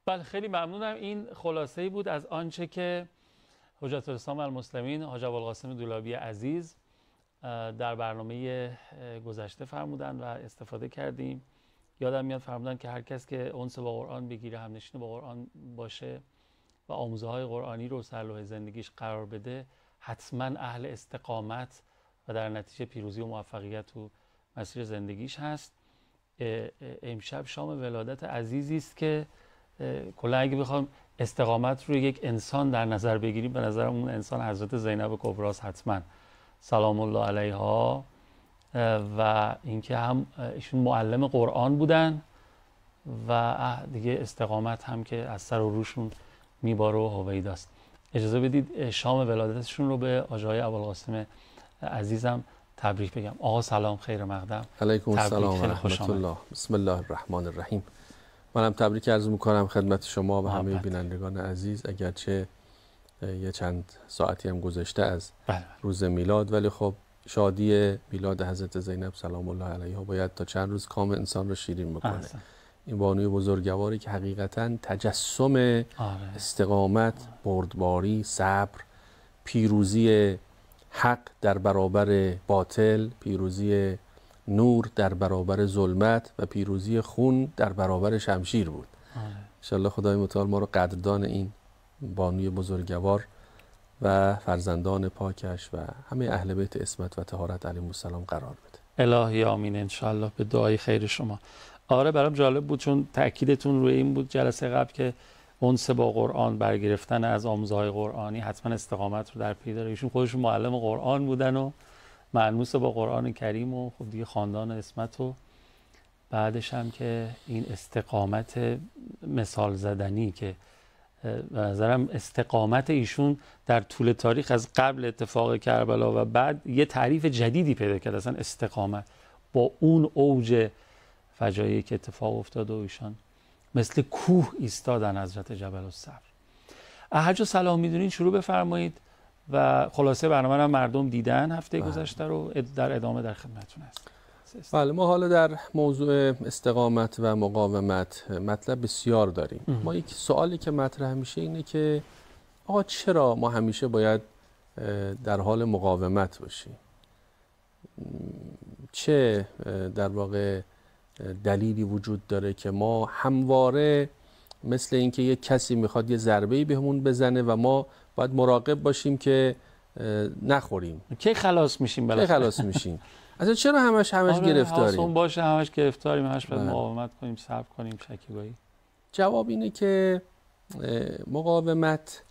بله خیلی ممنونم. این خلاصه‌ای بود از آنچه که حجت الاسلام المسلمین حاج ابوالقاسم دولابی عزیز در برنامه گذشته فرمودن و استفاده کردیم. یادم میاد فرمودن که هر کس که انس با قرآن بگیره، همنشین با قرآن باشه و آموزه های قرآنی رو سر لوح زندگیش قرار بده، حتما اهل استقامت و در نتیجه پیروزی و موفقیت تو مسیر زندگیش هست. امشب شام ولادت عزیزی است که کلا اگه بخوام استقامت رو یک انسان در نظر بگیریم، به نظرم اون انسان حضرت زینب کبرا است حتما سلام الله علیها، و اینکه هم ایشون معلم قرآن بودن و دیگه استقامت هم که از سر و روشون میباره و هویداست. اجازه بدید شام ولادتشون رو به آقای ابوالقاسم عزیزم تبریک بگم. آقا سلام، خیر مقدم. علیکم السلام و رحمت الله. بسم الله الرحمن الرحیم. منم تبریک عرض میکنم خدمت شما و همه بینندگان عزیز. اگرچه یه چند ساعتی هم گذشته از روز میلاد، ولی خب شادی میلاد حضرت زینب سلام الله علیها باید تا چند روز کام انسان رو شیرین بکنه. این بانوی بزرگواری که حقیقتاً تجسم استقامت، بردباری، صبر، پیروزی حق در برابر باطل، پیروزی نور در برابر ظلمت و پیروزی خون در برابر شمشیر بود. انشاءالله خدای متعال ما رو قدردان این بانوی بزرگوار و فرزندان پاکش و همه اهل بیت عصمت و طهارت علیهم السلام قرار بده. الهی آمین انشاءالله به دعای خیر شما. آره برام جالب بود چون تأکیدتون روی این بود جلسه قبل که انس با قرآن، برگرفتن از آموزه‌های قرآنی حتما استقامت رو در پی داره. ایشون خودشون معلم قرآن بودن و مأنوس با قرآن کریم و خب دیگه خاندان عصمت، و بعدش هم که این استقامت مثال زدنی که به نظرم استقامت ایشون در طول تاریخ از قبل اتفاق کربلا و بعد یه تعریف جدیدی پیدا کرد. اصلا استقامت با اون اوج فجایعی که اتفاق افتاد و ایشان مثل کوه ایستادن حضرت جبل الصبر. هر جا سلام میدونین شروع بفرمایید و خلاصه برنامه رو مردم دیدن هفته گذشته رو در ادامه در خدمتتون هست. بله ما حالا در موضوع استقامت و مقاومت مطلب بسیار داریم. ما یک سوالی که مطرح میشه اینه که آقا چرا ما همیشه باید در حال مقاومت باشیم؟ چه در واقع دلیلی وجود داره که ما همواره مثل اینکه یک کسی میخواد یه ضربه‌ای بهمون بزنه و ما باید مراقب باشیم که نخوریم؟ کی خلاص میشیم بالاخره؟ کی خلاص میشیم؟ اصلا چرا همش گرفتاریم؟ حواسمون باشه همش گرفتاریم، همش باید مقاومت کنیم، صبر کنیم، شکیبایی. جواب اینه که مقاومت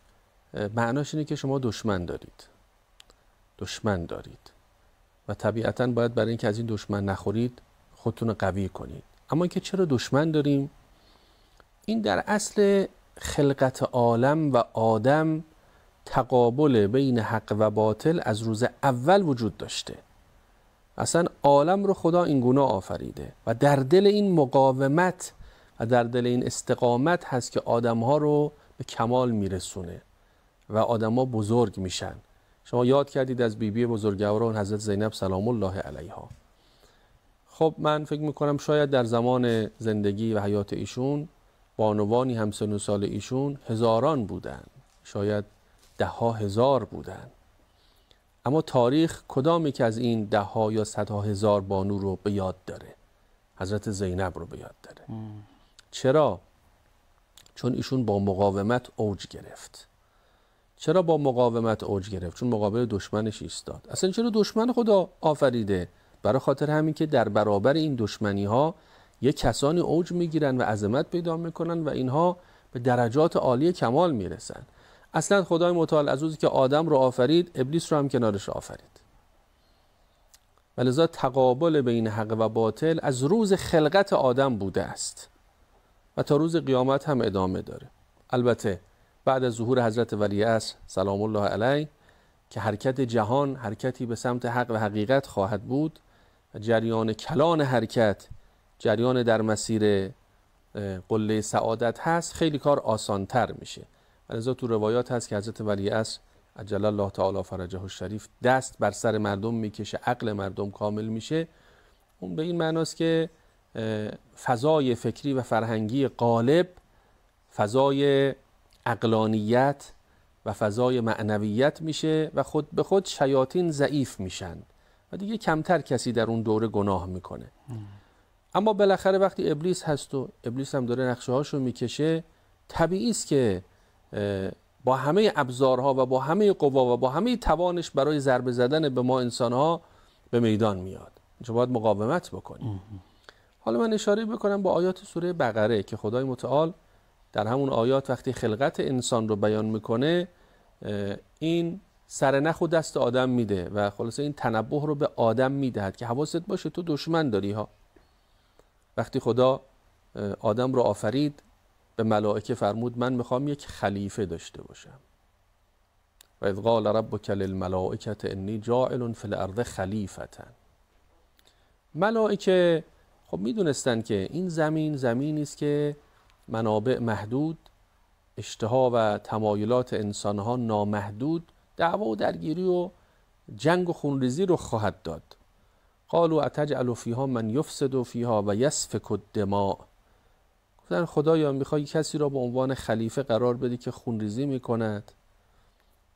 معناش اینه که شما دشمن دارید و طبیعتاً باید برای اینکه از این دشمن نخورید خودتون رو قوی کنید. اما که چرا دشمن داریم؟ این در اصل خلقت عالم و آدم تقابل بین حق و باطل از روز اول وجود داشته. اصلا عالم رو خدا این گونه آفریده و در دل این مقاومت و در دل این استقامت هست که آدم‌ها رو به کمال میرسونه و آدم‌ها بزرگ میشن. شما یاد کردید از بیبی بزرگواران حضرت زینب سلام الله علیها. خب من فکر میکنم شاید در زمان زندگی و حیات ایشون بانوانی همسن و سال ایشون هزاران بودن، شاید ده ها هزار بودن، اما تاریخ کدامی که از این ده ها یا صدها هزار بانو رو به یاد داره؟ حضرت زینب رو به یاد داره. چرا؟ چون ایشون با مقاومت اوج گرفت. چرا با مقاومت اوج گرفت؟ چون مقابل دشمنش ایستاد. اصلا چرا دشمن خدا آفریده؟ برای خاطر همین که در برابر این دشمنی ها یک کسانی اوج میگیرن و عظمت پیدا میکنن و اینها به درجات عالی کمال میرسن. اصلا خدای متعال از روزی که آدم رو آفرید، ابلیس رو هم کنارش آفرید. ولذا تقابل بین حق و باطل از روز خلقت آدم بوده است و تا روز قیامت هم ادامه داره. البته بعد از ظهور حضرت ولی عصر سلام الله علیه که حرکت جهان حرکتی به سمت حق و حقیقت خواهد بود و جریان کلان حرکت جریان در مسیر قله سعادت هست، خیلی کار آسانتر میشه. لذا تو روایات هست که حضرت ولی عصر عجل الله تعالی فرجه الشریف دست بر سر مردم میکشه، عقل مردم کامل میشه. اون به این معناست که فضای فکری و فرهنگی غالب فضای عقلانیت و فضای معنویت میشه و خود به خود شیاطین ضعیف میشن و دیگه کمتر کسی در اون دوره گناه میکنه. اما بالاخره وقتی ابلیس هست و ابلیس هم داره نقشه هاشو میکشه، طبیعی است که با همه ابزارها و با همه قوا و با همه توانش برای ضربه زدن به ما انسانها به میدان میاد. اینجا باید مقاومت بکنیم. حالا من اشاره بکنم با آیات سوره بقره که خدای متعال در همون آیات وقتی خلقت انسان رو بیان میکنه، این سرنخ و دست آدم میده و خلاصه این تنبه رو به آدم میدهد که حواست باشه تو دشمن داری ها. وقتی خدا آدم رو آفرید به ملائکه فرمود من میخوام یک خلیفه داشته باشم. و اذ قال ربک للملائکة انی جاعل فی الارض خلیفة. ملائکه خب میدونستن که این زمینی است که منابع محدود، اشتها و تمایلات انسانها نامحدود، دعوا و درگیری و جنگ و خونریزی رو خواهد داد. قالوا اتجعل فیها من یفسد فیها و یسفک الدماء. گفتن خدایا میخوای کسی را به عنوان خلیفه قرار بدی که خونریزی میکند،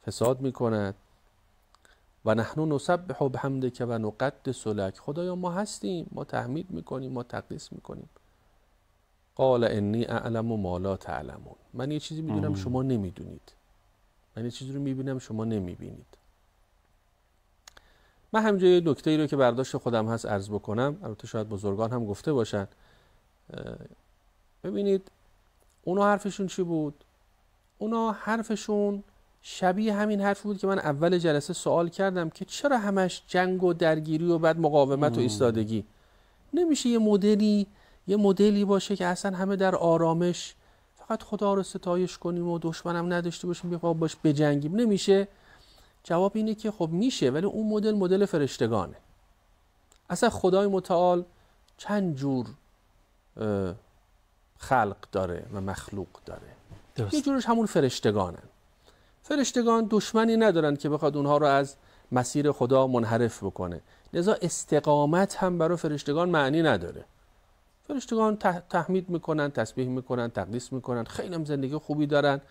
فساد میکند. و نحن نسبح بحمدک و نقدس لک. خدایا ما هستیم، ما تحمید میکنیم، ما تقدیس میکنیم. قال انی اعلم ما لا تعلمون. من یه چیزی میدونم شما نمیدونید، من یه چیزی رو میبینم شما نمیبینید. من همینجا یه نکته‌ای رو که برداشت خودم هست عرض بکنم، البته شاید بزرگان هم گفته باشن. ببینید اونا حرفشون چی بود؟ اونا حرفشون شبیه همین حرف بود که من اول جلسه سوال کردم که چرا همش جنگ و درگیری و بعد مقاومت و ایستادگی؟ نمیشه یه مدلی باشه که اصلا همه در آرامش فقط خدا رو ستایش کنیم و دشمنم نداشته باشیم بخوام باش بجنگیم؟ نمیشه. جواب اینه که خب میشه، ولی اون مدل فرشتگانه. اصلا خدای متعال چند جور خلق داره و مخلوق داره. درست. یه جورش همون فرشتگانن. فرشتگان دشمنی ندارن که بخواد اونها رو از مسیر خدا منحرف بکنه، لذا استقامت هم برای فرشتگان معنی نداره. فرشتگان تحمید میکنن، تسبیح میکنن، تقدیس میکنن، خیلی هم زندگی خوبی دارن،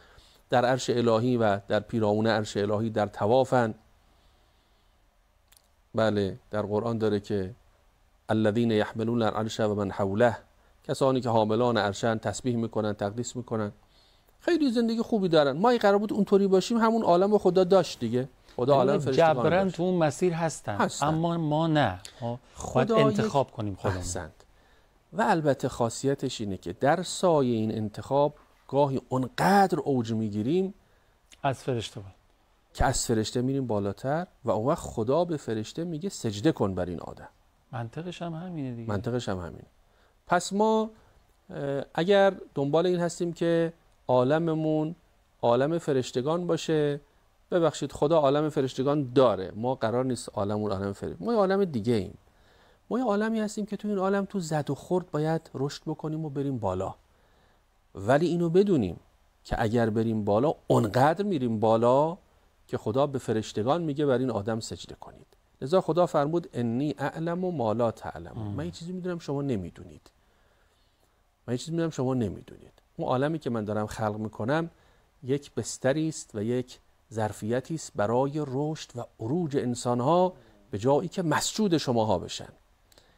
در عرش الهی و در پیرامون عرش الهی در طوافن. بله در قرآن داره که الذین یحملون العرش و من حوله، کسانی که حاملان عرشن تسبیح میکنن، تقدیس میکنن، خیلی زندگی خوبی دارن. ما قرار بود اونطوری باشیم، همون عالم خدا داشت دیگه. خدا عالم فرشتگان جبران داشت. تو اون مسیر هستن. اما ما نه، خود انتخاب کنیم خودمون. احسنت. و البته خاصیتش اینه که در سایه این انتخاب گاهی اونقدر اوج میگیریم از فرشته که از فرشته میریم بالاتر و اون وقت خدا به فرشته میگه سجده کن بر این آدم. منطقش هم همینه دیگه. منطقش هم همینه. پس ما اگر دنبال این هستیم که عالممون عالم فرشتگان باشه، ببخشید خدا عالم فرشتگان داره، ما قرار نیست عالمون عالم فرشتگان، ما یه عالم دیگه ایم. ما یه عالمی هستیم که تو این عالم تو زد و خورد باید رشد بکنیم و بریم بالا. ولی اینو بدونیم که اگر بریم بالا اونقدر میریم بالا که خدا به فرشتگان میگه بر این آدم سجده کنید. لذا خدا فرمود انی اعلم ما لا تعلمون. من یه چیزی میدونم شما نمیدونید. اون عالمی که من دارم خلق میکنم یک بستری است و یک ظرفیتی است برای رشد و عروج انسانها به جایی که مسجود شماها بشن.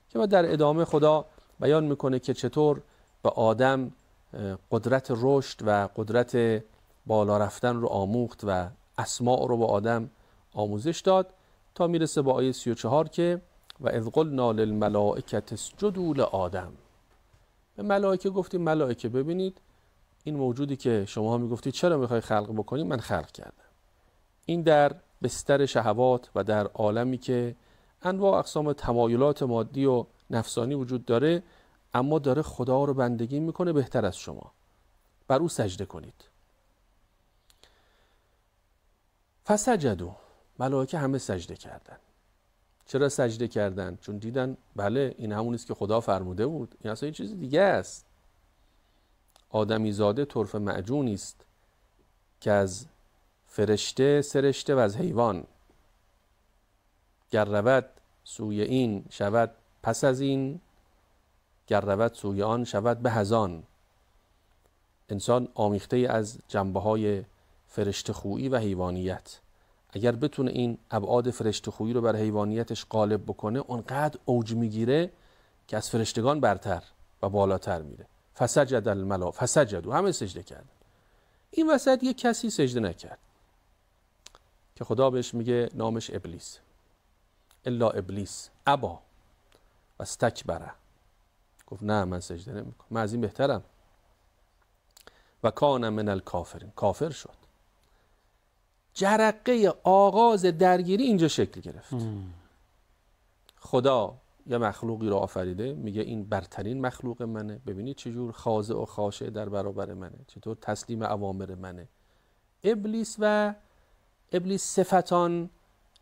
که بعد در ادامه خدا بیان میکنه که چطور به آدم قدرت رشد و قدرت بالا رفتن رو آموخت و اسماء رو به آدم آموزش داد تا میرسه به آیه 34 که و اذ قلنا للملائکة اسجدوا لآدم. به ملائکه گفتیم ملائکه ببینید این موجودی که شما میگفتید چرا میخوای خلق بکنی، من خلق کردم. این در بستر شهوات و در عالمی که انواع اقسام تمایلات مادی و نفسانی وجود داره، اما داره خدا رو بندگی میکنه بهتر از شما، بر او سجده کنید. فسجدوا، ملائکه همه سجده کردن. چرا سجده کردن؟ چون دیدن بله این همون است که خدا فرموده بود، این اصلا یه چیز دیگه است. آدمی زاده طرف معجونی است که از فرشته سرشته و از حیوان. گر رود سوی این شود پس از این، گر رود سوی آن شود به از آن. انسان آمیخته از جنبه‌های فرشته خویی و حیوانیت، اگر بتونه این ابعاد فرشته خویی رو بر حیوانیتش غالب بکنه، اونقدر اوج میگیره که از فرشتگان برتر و بالاتر میره. فسجد الملائکه فسجدوا، همه سجده کردن. این وسط یک کسی سجده نکرد که خدا بهش میگه نامش ابلیس. الا ابلیس ابا و استکبره، گفت نه من سجده نمیکنم، من از این بهترم. و کان من الکافرین، کافر شد. جرقه آغاز درگیری اینجا شکل گرفت. خدا یه مخلوقی رو آفریده، میگه این برترین مخلوق منه، ببینید چجور خاضع و خاشع در برابر منه، چطور تسلیم اوامر منه. ابلیس صفتان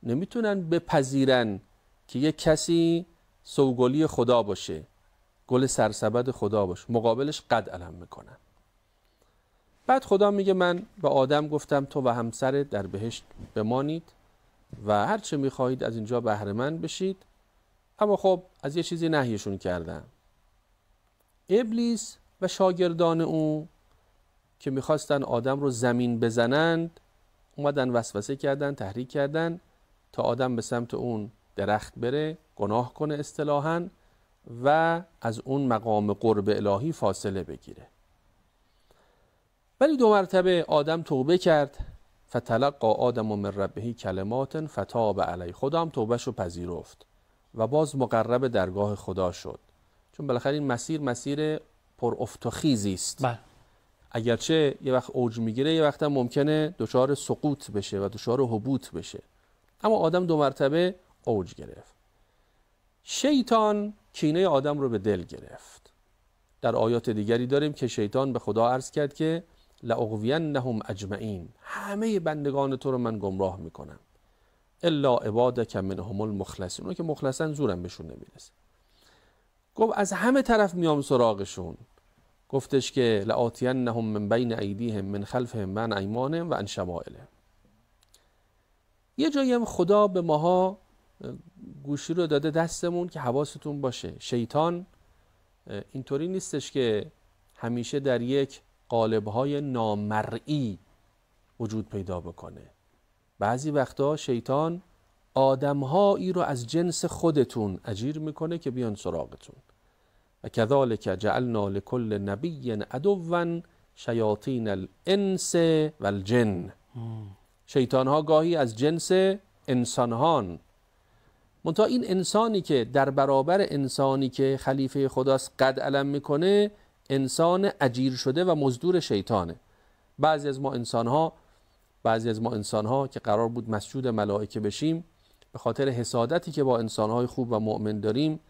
نمیتونن بپذیرن که یک کسی سوگلی خدا باشه، گل سرسبد خدا باشه، مقابلش قد علم میکنن. بعد خدا میگه من به آدم گفتم تو و همسرت در بهشت بمانید و هر چه میخواهید از اینجا بهره مند بشید، اما خب از یه چیزی نهیشون کردم. ابلیس و شاگردان او که میخواستن آدم رو زمین بزنند، اومدن وسوسه کردن، تحریک کردن تا آدم به سمت اون درخت بره، گناه کنه اصطلاحاً و از اون مقام قرب الهی فاصله بگیره. ولی 2 مرتبه آدم توبه کرد. فتلقی آدم من ربه کلمات فتاب علیه، خدا هم توبهش رو پذیرفت و باز مقرب درگاه خدا شد. چون بالاخره این مسیر پر افت و خیزی است. اگرچه یه وقت اوج میگیره، یه وقت هم ممکنه دچار سقوط بشه و دچار هبوط بشه، اما آدم 2 مرتبه اوج گرفت. شیطان کینه آدم رو به دل گرفت. در آیات دیگری داریم که شیطان به خدا عرض کرد که لاغوینهم اجمعین، همه بندگان تو رو من گمراه میکنم، الا عبادک منهم المخلصین، اون که مخلصن زورم بهشون نمیرسه. گفت از همه طرف میام سراغشون. گفتش که لآتینهم من بین ایدیهم من خلفهم من ایمانهم و عن شمائلهم. یه جایی هم خدا به ماها گوشی رو داده دستمون که حواستون باشه، شیطان اینطوری نیستش که همیشه در یک قالب‌های نامرئی وجود پیدا بکنه. بعضی وقتا شیطان آدم‌هایی رو از جنس خودتون اجیر میکنه که بیان سراغتون. و کذالک جعلنا لكل نبی عدوا شیاطین الانس والجن. شیطان‌ها گاهی از جنس انسان‌هان، منتها این انسانی که در برابر انسانی که خلیفه خداست قد علم میکنه، انسان اجیر شده و مزدور شیطانه. بعضی از ما انسانها که قرار بود مسجود ملائکه بشیم، به خاطر حسادتی که با انسانهای خوب و مؤمن داریم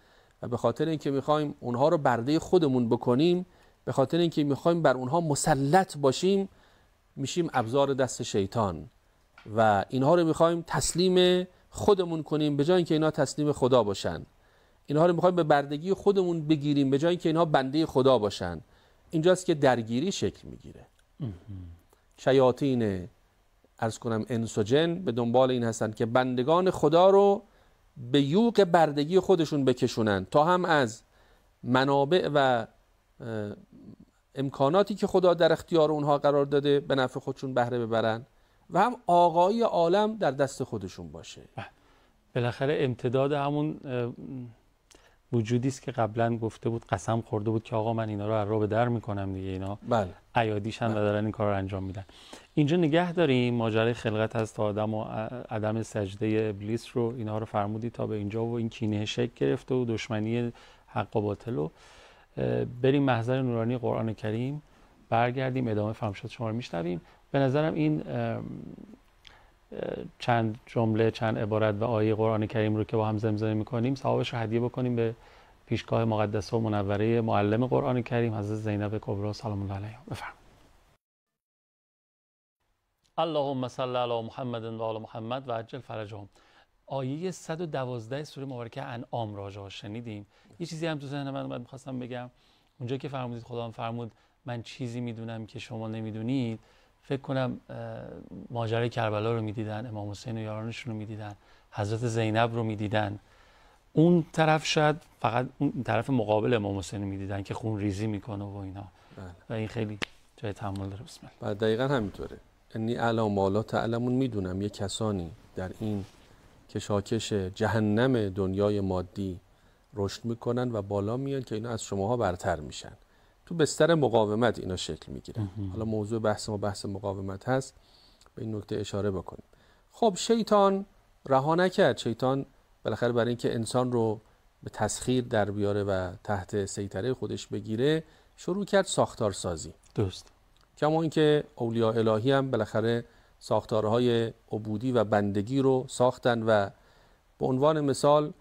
و به خاطر اینکه میخوایم اونها رو برده خودمون بکنیم، به خاطر اینکه میخوایم بر اونها مسلط باشیم، میشیم ابزار دست شیطان و اینها رو میخوایم تسلیم خودمون کنیم به جای اینکه اینا تسلیم خدا باشن. اینها رو میخوایم به بردگی خودمون بگیریم به جای اینکه اینها بنده خدا باشن. اینجاست که درگیری شکل میگیره. شیاطین عرض کنم انس و جن به دنبال این هستن که بندگان خدا رو به یوغ بردگی خودشون بکشونن تا هم از منابع و امکاناتی که خدا در اختیار اونها قرار داده به نفع خودشون بهره ببرن و هم آقایی عالم در دست خودشون باشه. بالاخره امتداد همون وجودی است که قبلا گفته بود، قسم خورده بود که آقا من اینا رو از راه به در میکنم دیگه، اینا عیادیشن و دارن این کار رو انجام میدن. اینجا نگه داریم ماجرای خلقت از آدم و عدم سجده ابلیس رو، اینها رو فرمودی تا به اینجا و این کینه شکل گرفته و دشمنی حق و باطل رو. بریم محضر نورانی قرآن کریم، برگردیم ادامه فرمایشات شما رو میشنویم. به نظرم این چند جمله، چند عبارت و آیه قرآن کریم رو که با هم زمزمه میکنیم ثوابش رو هدیه بکنیم به پیشگاه مقدسه و منوره معلم قرآن کریم حضرت زینب کبرا سلام الله علیها. بفرمایید. اللهم صل علی محمد و آل محمد و عجل فرجهم. آیه 112 سوره مبارکه انعام را شنیدیم. یه چیزی هم تو ذهن من اومد می‌خواستم بگم. اونجا که فرمودید خدا فرمود من چیزی میدونم که شما نمیدونید، فکر کنم ماجرای کربلا رو میدیدن، امام حسین و یارانشون رو میدیدن، حضرت زینب رو میدیدن. اون طرف شاید فقط اون طرف مقابل امام حسین رو میدیدن که خون ریزی میکنه و اینا. و این خیلی جای تحمل داره. بسم الله. بعد دقیقا همینطوره. انی اعلم ما لا تعلمون، میدونم یه کسانی در این کشاکش جهنم دنیای مادی رشد میکنن و بالا میان که اینا از شماها برتر میشن. تو بستر مقاومت اینا شکل میگیره. حالا موضوع بحث ما بحث مقاومت هست، به این نکته اشاره بکنیم. خب شیطان رها نکرد. شیطان بالاخره برای اینکه انسان رو به تسخیر در بیاره و تحت سیطره خودش بگیره، شروع کرد ساختارسازی. درست. کما اینکه اولیاء الهی هم بالاخره ساختارهای عبودی و بندگی رو ساختن و به عنوان مثال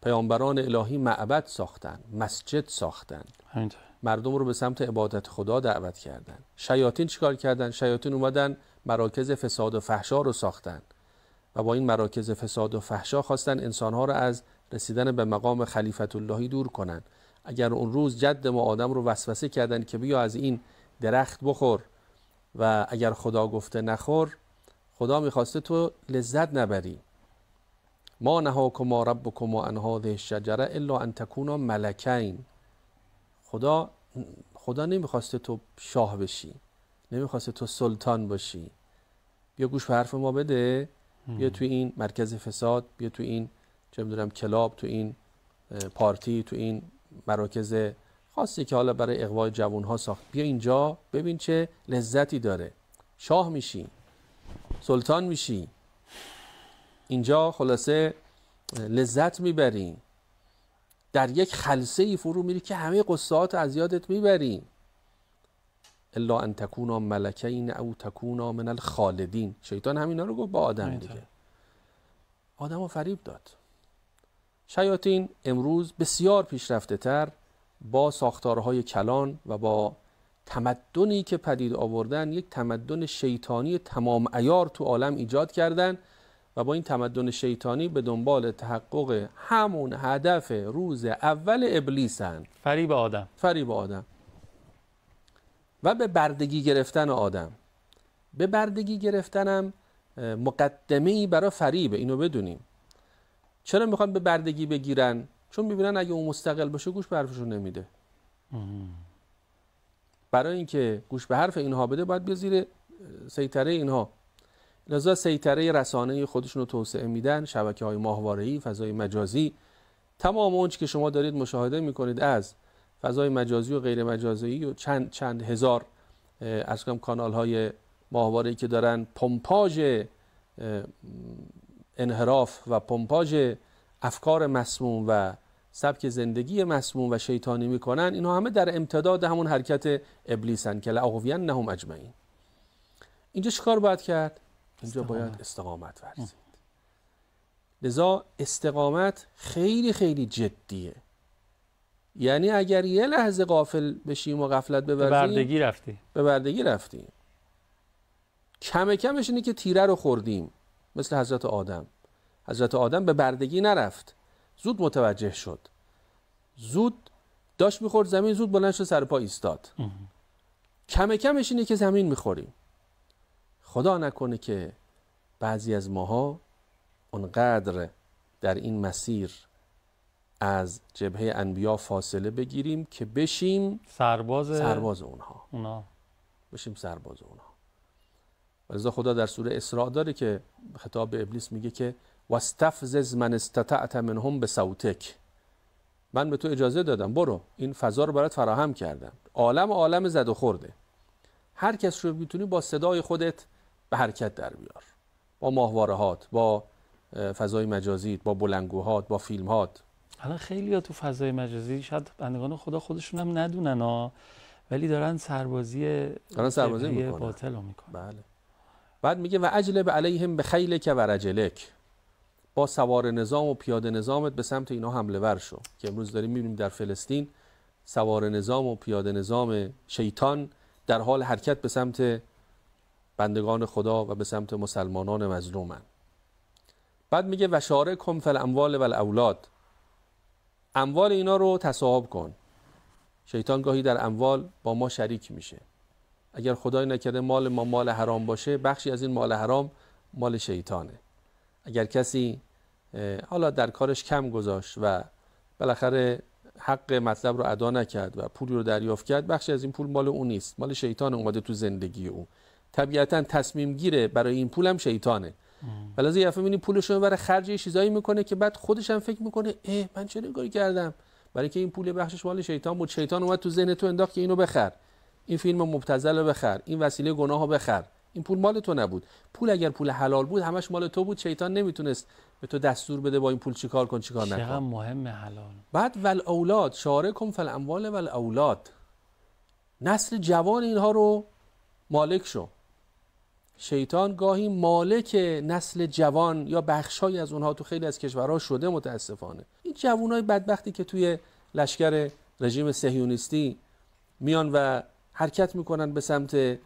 پیامبران الهی معبد ساختن، مسجد ساختن، همینطور. مردم رو به سمت عبادت خدا دعوت کردن. شیاطین چیکار کردن؟ شیاطین اومدن مراکز فساد و فحشا رو ساختن و با این مراکز فساد و فحشا خواستن انسانها رو از رسیدن به مقام خلیفت اللهی دور کنن. اگر اون روز جد ما آدم رو وسوسه کردن که بیا از این درخت بخور و اگر خدا گفته نخور، خدا میخواسته تو لذت نبری. ما نهاکما ربکما عن هذه الشجره الا ان تکونا ملکین. خدا نمیخواسته تو شاه بشی، نمیخواسته تو سلطان باشی. بیا گوش به حرف ما بده، بیا تو این مرکز فساد، بیا تو این چه میدونم کلاب، تو این پارتی، تو این مراکز خاصی که حالا برای اغوای جوانها ساخت، بیا اینجا ببین چه لذتی داره. شاه میشی، سلطان میشی، اینجا خلاصه لذت میبری، در یک خلسه ای فرو میری که همه قصات از یادت میبری. الا ان تکونا ملکین او تکونا من الخالدین. شیطان همینا رو گفت با آدم دیگه. آدم رو فریب داد. شیاطین امروز بسیار پیشرفته تر با ساختارهای کلان و با تمدنی که پدید آوردن، یک تمدن شیطانی تمام عیار تو عالم ایجاد کردن و با این تمدن شیطانی به دنبال تحقق همون هدف روز اول ابلیسن، فریب آدم. فریب آدم و به بردگی گرفتن آدم. به بردگی گرفتنم مقدمه‌ای برای فریبه، اینو بدونیم. چرا میخوان به بردگی بگیرن؟ چون میبینن اگه اون مستقل باشه گوش به حرفشون نمیده. برای اینکه گوش به حرف اینها بده باید بیا زیر سیطره اینها. لذا سیطره رسانه‌ای خودشون رو توسعه میدن، شبکه‌های ماهواره‌ای، فضای مجازی، تمام اون چیزی که شما دارید مشاهده میکنید از فضای مجازی و غیر مجازی و چند هزار کانال‌های ماهواره‌ای که دارن پمپاژ انحراف و پمپاژ افکار مسموم و سبک زندگی مسموم و شیطانی میکنن، اینها همه در امتداد همون حرکت ابلیسن که لأغوینهم اجمعین. اینجا چیکار باید کرد؟ اینجا باید استقامت ورزید. لذا استقامت خیلی خیلی جدیه. یعنی اگر یه لحظه غافل بشیم و غفلت ببریم، به بردگی رفتیم. کم کمش اینه که تیره رو خوردیم. مثل حضرت آدم. حضرت آدم به بردگی نرفت، زود متوجه شد، زود داشت میخورد زمین، زود بلند شد سر پا ایستاد. کم کمش اینه که زمین میخوریم. خدا نکنه که بعضی از ماها اونقدر در این مسیر از جبهه انبیا فاصله بگیریم که بشیم سرباز اونها. بشیم سرباز اونها. ولذا خدا در سوره اسراء داره که خطاب به ابلیس میگه که واستفزز من استطعت منهم بصوتک. من به تو اجازه دادم، برو این فضا رو برات فراهم کردم. عالم زد و خورده. هر کس رو میتونی با صدای خودت به حرکت در بیار، با ماهوارهات، با فضای مجازی، با بلندگوهات، با فیلمهات. الان خیلی‌ها تو فضای مجازی شاید بندگان خدا خودشون هم ندونن ولی دارن سربازی میکنن، باطل رو میکنن. بله. بعد میگه و اجلب علیهم بخیلک و رجلک. با سوار نظام و پیاده نظامت به سمت اینا حمله ور شو. که امروز داریم میبینیم در فلسطین سوار نظام و پیاده نظام شیطان در حال حرکت به سمت بندگان خدا و به سمت مسلمانان مظلومن. بعد میگه و شارکهم فی الاموال و الاولاد. اموال اینا رو تصاحب کن. شیطان گاهی در اموال با ما شریک میشه. اگر خدای نکرده مال ما مال حرام باشه، بخشی از این مال حرام مال شیطانه. اگر کسی حالا در کارش کم گذاشت و بالاخره حق مطلب رو ادا نکرد و پولی رو دریافت کرد، بخشی از این پول مال اون نیست، مال شیطان اومده تو زندگی او. طبیعتاً تصمیم گیره برای این پولم شیطانه. ولازم یه دفعه می‌بینی پولش رو برای خرج یه چیزایی میکنه که بعد خودش هم فکر میکنه من چرا این کاری کردم؟ برای اینکه این پول بخشش مال شیطان بود. شیطان اومد تو ذهن تو انداخت که اینو بخر، این فیلم مبتذل رو بخر، این وسیله گناهو بخر. این پول مال تو نبود. پول اگر پول حلال بود همش مال تو بود. شیطان نمیتونست به تو دستور بده با این پول چیکار کن چیکار نکن. چقدر مهمه حلال. بعد والاولاد شارکم فی الاموال والاولاد، نسل جوان اینها رو مالک شو. شیطان گاهی مالک نسل جوان یا بخشای از اونها تو خیلی از کشورها شده متاسفانه. این جوانای بدبختی که توی لشکر رژیم صهیونیستی میان و حرکت میکنن به سمت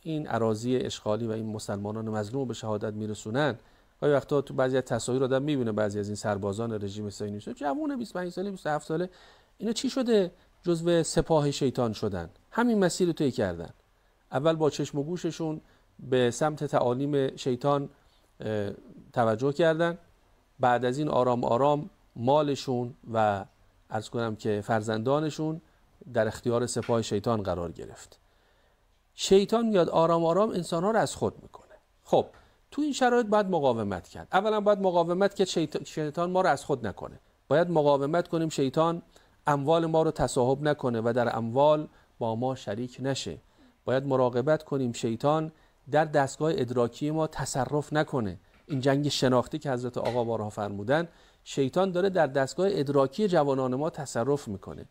این اراضی اشغالی و این مسلمانان مظلوم به شهادت میرسونن. گاهی وقتا تو بعضی از تصاویر آدم میبینه بعضی از این سربازان رژیم صهیونیستی جوان 25 ساله 27 ساله، اینا چی شده جزو سپاه شیطان شدن؟ همین مسیر رو طی کردن. اول با چشم و گوششون به سمت تعالیم شیطان توجه کردن، بعد از این آرام آرام مالشون و عرض کنم که فرزندانشون در اختیار سپاه شیطان قرار گرفت. شیطان میاد آرام آرام انسانها رو از خود میکنه. خب تو این شرایط باید مقاومت کرد. اولا باید مقاومت که شیطان ما رو از خود نکنه. باید مقاومت کنیم شیطان اموال ما رو تصاحب نکنه و در اموال با ما شریک نشه. باید مراقبت کنیم شیطان در دستگاه ادراکی ما تصرف نکنه. این جنگ شناختی که حضرت آقا بارها فرمودن، شیطان داره در دستگاه ادراکی جوانان ما تصرف میکنه.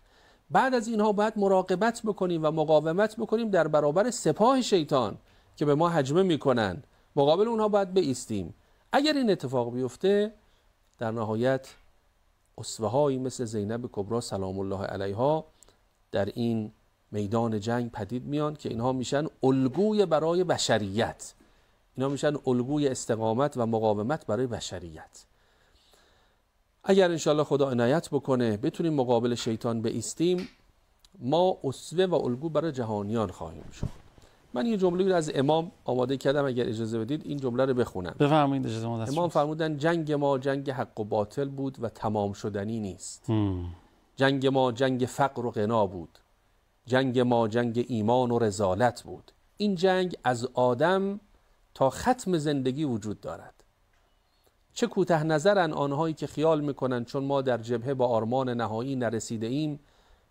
بعد از اینها باید مراقبت بکنیم و مقاومت بکنیم در برابر سپاه شیطان که به ما هجمه میکنن. مقابل اونها باید بایستیم. اگر این اتفاق بیفته در نهایت اسوه‌هایی مثل زینب کبری سلام الله علیها در این میدان جنگ پدید میان که اینها میشن الگوی برای بشریت. اینا میشن الگوی استقامت و مقاومت برای بشریت. اگر انشالله خدا عنایت بکنه بتونیم مقابل شیطان بایستیم، ما اسوه و الگو برای جهانیان خواهیم شد. من یه جمله رو از امام آماده کردم، اگر اجازه بدید این جمله رو بخونم. بفرمایید. اجازه ما دست امام فرمودن جنگ ما جنگ حق و باطل بود و تمام شدنی نیست. جنگ ما جنگ فقر و غنا بود. جنگ ما جنگ ایمان و رسالت بود. این جنگ از آدم تا ختم زندگی وجود دارد. چه کوته نظرن آنهایی که خیال میکنن چون ما در جبهه با آرمان نهایی نرسیده ایم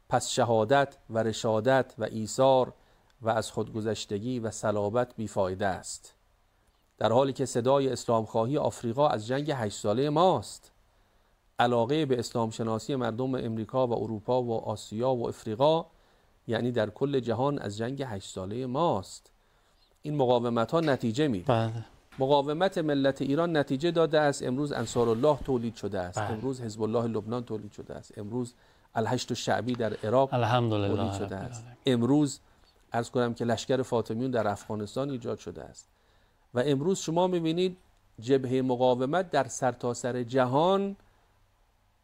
پس شهادت و رشادت و ایثار و از خودگذشتگی و صلابت بیفایده است، در حالی که صدای اسلام خواهی آفریقا از جنگ 8 ساله ماست. علاقه به اسلام شناسی مردم امریکا و اروپا و آسیا و افریقا یعنی در کل جهان از جنگ 8 ساله ماست. این مقاومت ها نتیجه میده. مقاومت ملت ایران نتیجه داده است. امروز انصارالله تولید شده است. امروز حزب الله لبنان تولید شده است. امروز الهشت الشعبی در عراق تولید شده است. امروز عرض کنم که لشکر فاطمیون در افغانستان ایجاد شده است. و امروز شما میبینید جبهه مقاومت در سرتاسر جهان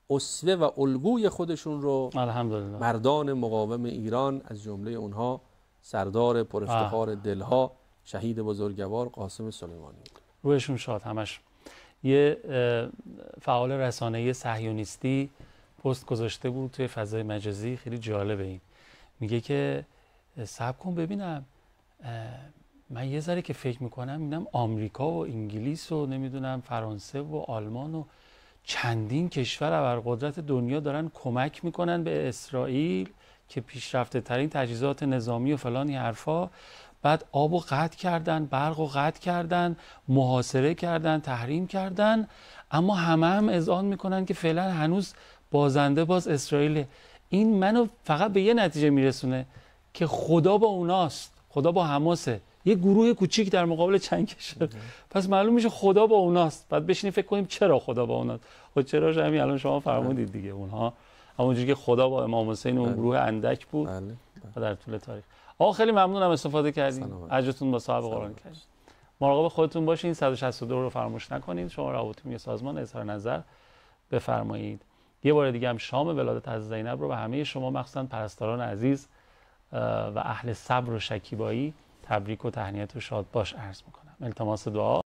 اسوه و الگوی خودشون رو مردان مقاوم ایران از جمله اونها سردار پر افتخار دلها شهید بزرگوار قاسم سلیمانی رویشون شاد. همش یه فعال رسانه‌ای صهیونیستی پست گذاشته بود توی فضای مجازی، خیلی جالبه. این میگه که صبر کن ببینم، من یه ذره که فکر میکنم میبینم آمریکا و انگلیس و نمیدونم فرانسه و آلمان و چندین کشور ابرقدرت دنیا دارن کمک میکنن به اسرائیل که پیشرفته ترین تجهیزات نظامی و فلانی حرفا. بعد آب و قطع کردن، برق و قطع کردن، محاصره کردن، تحریم کردن، اما هم اذعان میکنن که فعلا هنوز بازنده باز اسرائیل. این منو فقط به یه نتیجه میرسونه که خدا با اوناست، خدا با حماسه، یه گروه کوچیک در مقابل چند کشور. پس معلوم میشه خدا با اوناست. بعد بشینیم فکر کنیم چرا خدا با اوناست. خب چراش همین الان شما فرمودید دیگه. اونها همونجوری که خدا با امام حسین اون گروه اندک بود و در طول تاریخ. آقا خیلی ممنونم استفاده کردیم. اجرتون با صاحب قرآن کردید. مراقب خودتون باشین. 162 رو فراموش نکنید. شما روابط عمومی سازمان اظهار نظر بفرمایید. یه بار دیگه هم شام ولادت از زینب رو به همه شما مخصوصا پرستاران عزیز و اهل صبر و شکیبایی تبریک و تهنیت و شاد باش عرض میکنم. التماس دعا